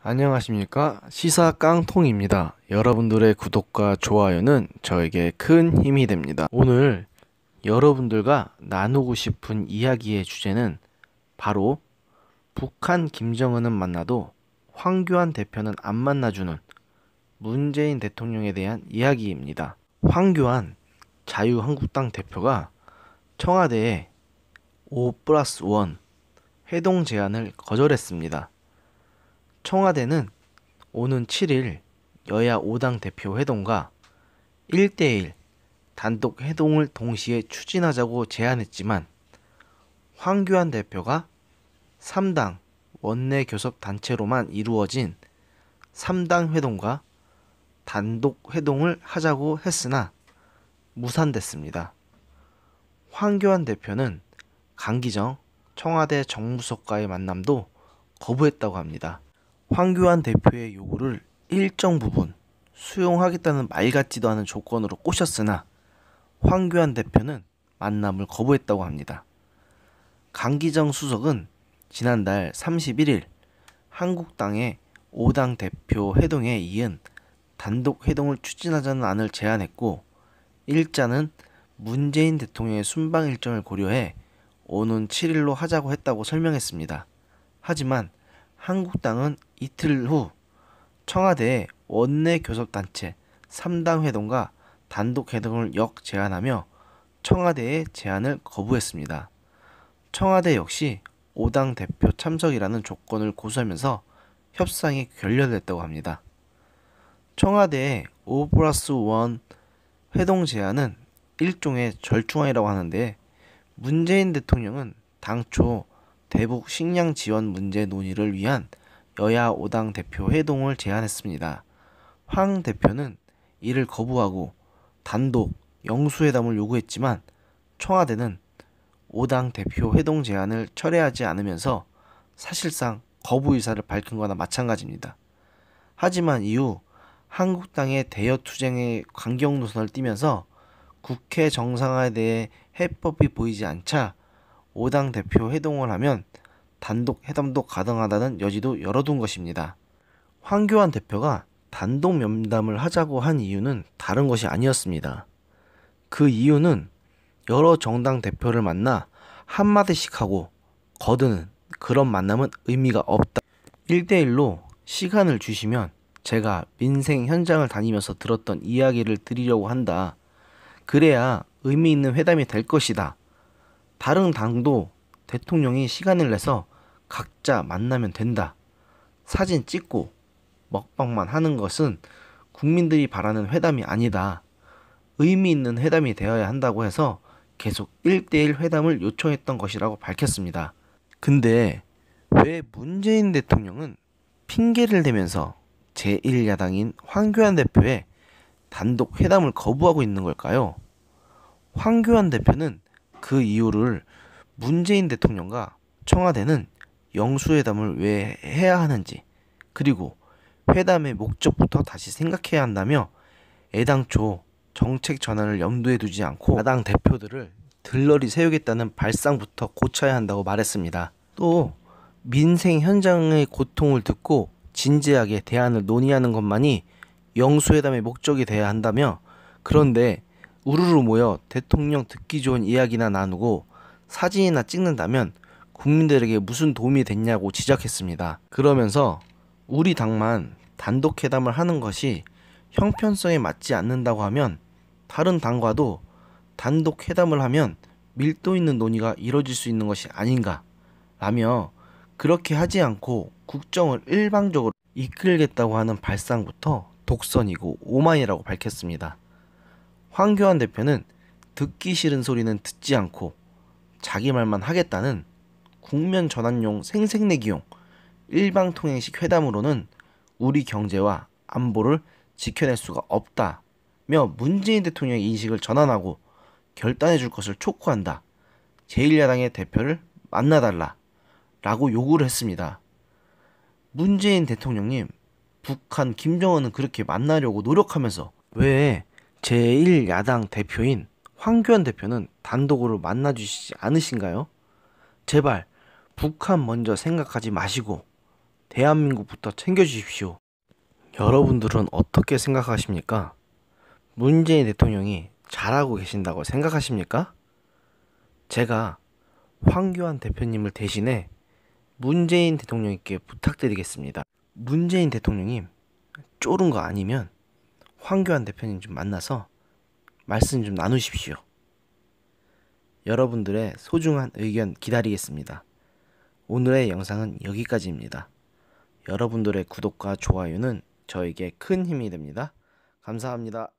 안녕하십니까, 시사 깡통입니다. 여러분들의 구독과 좋아요는 저에게 큰 힘이 됩니다. 오늘 여러분들과 나누고 싶은 이야기의 주제는 바로 북한 김정은은 만나도 황교안 대표는 안 만나주는 문재인 대통령에 대한 이야기입니다. 황교안 자유한국당 대표가 청와대에 5+1 회동 제안을 거절했습니다. 청와대는 오는 7일 여야 5당 대표 회동과 1대1 단독 회동을 동시에 추진하자고 제안했지만 황교안 대표가 3당 원내 교섭 단체로만 이루어진 3당 회동과 단독 회동을 하자고 했으나 무산됐습니다. 황교안 대표는 강기정 청와대 정무수석과의 만남도 거부했다고 합니다. 황교안 대표의 요구를 일정 부분 수용하겠다는 말 같지도 않은 조건으로 꼬셨으나 황교안 대표는 만남을 거부했다고 합니다. 강기정 수석은 지난달 31일 한국당의 5당 대표 회동에 이은 단독 회동을 추진하자는 안을 제안했고, 일자는 문재인 대통령의 순방 일정을 고려해 오는 7일로 하자고 했다고 설명했습니다. 하지만 한국당은 이틀 후 청와대에 원내 교섭단체 3당 회동과 단독 회동을 역제안하며 청와대의 제안을 거부했습니다. 청와대 역시 5당 대표 참석이라는 조건을 고수하면서 협상이 결렬됐다고 합니다. 청와대의 5+1 회동 제안은 일종의 절충안이라고 하는데, 문재인 대통령은 당초 대북 식량 지원 문제 논의를 위한 여야 5당 대표 회동을 제안했습니다. 황 대표는 이를 거부하고 단독 영수회담을 요구했지만 청와대는 5당 대표 회동 제안을 철회하지 않으면서 사실상 거부 의사를 밝힌 거나 마찬가지입니다. 하지만 이후 한국당의 대여투쟁의 강경 노선을 띠면서 국회 정상화에 대해 해법이 보이지 않자 5당 대표 회동을 하면 단독 회담도 가능하다는 여지도 열어둔 것입니다. 황교안 대표가 단독 면담을 하자고 한 이유는 다른 것이 아니었습니다. 그 이유는 여러 정당 대표를 만나 한마디씩 하고 거드는 그런 만남은 의미가 없다. 1대1로 시간을 주시면 제가 민생 현장을 다니면서 들었던 이야기를 드리려고 한다. 그래야 의미 있는 회담이 될 것이다. 다른 당도 대통령이 시간을 내서 각자 만나면 된다. 사진 찍고 먹방만 하는 것은 국민들이 바라는 회담이 아니다. 의미 있는 회담이 되어야 한다고 해서 계속 1대1 회담을 요청했던 것이라고 밝혔습니다. 근데 왜 문재인 대통령은 핑계를 대면서 제1야당인 황교안 대표의 단독 회담을 거부하고 있는 걸까요? 황교안 대표는 그 이유를 문재인 대통령과 청와대는 영수회담을 왜 해야 하는지, 그리고 회담의 목적부터 다시 생각해야 한다며 애당초 정책 전환을 염두에 두지 않고 야당 대표들을 들러리 세우겠다는 발상부터 고쳐야 한다고 말했습니다. 또 민생 현장의 고통을 듣고 진지하게 대안을 논의하는 것만이 영수회담의 목적이 돼야 한다며, 그런데 우르르 모여 대통령 듣기 좋은 이야기나 나누고 사진이나 찍는다면 국민들에게 무슨 도움이 됐냐고 지적했습니다. 그러면서 우리 당만 단독 회담을 하는 것이 형편성에 맞지 않는다고 하면 다른 당과도 단독 회담을 하면 밀도 있는 논의가 이뤄질 수 있는 것이 아닌가 라며, 그렇게 하지 않고 국정을 일방적으로 이끌겠다고 하는 발상부터 독선이고 오만이라고 밝혔습니다. 황교안 대표는 듣기 싫은 소리는 듣지 않고 자기 말만 하겠다는 국면 전환용 생색내기용 일방통행식 회담으로는 우리 경제와 안보를 지켜낼 수가 없다며 문재인 대통령의 인식을 전환하고 결단해 줄 것을 촉구한다. 제1야당의 대표를 만나달라 라고 요구를 했습니다. 문재인 대통령님, 북한 김정은은 그렇게 만나려고 노력하면서 왜 제1야당 대표인 황교안 대표는 단독으로 만나주시지 않으신가요? 제발 북한 먼저 생각하지 마시고 대한민국부터 챙겨주십시오. 여러분들은 어떻게 생각하십니까? 문재인 대통령이 잘하고 계신다고 생각하십니까? 제가 황교안 대표님을 대신해 문재인 대통령님께 부탁드리겠습니다. 문재인 대통령님, 쫄은 거 아니면 황교안 대표님 좀 만나서 말씀 좀 나누십시오. 여러분들의 소중한 의견 기다리겠습니다. 오늘의 영상은 여기까지입니다. 여러분들의 구독과 좋아요는 저에게 큰 힘이 됩니다. 감사합니다.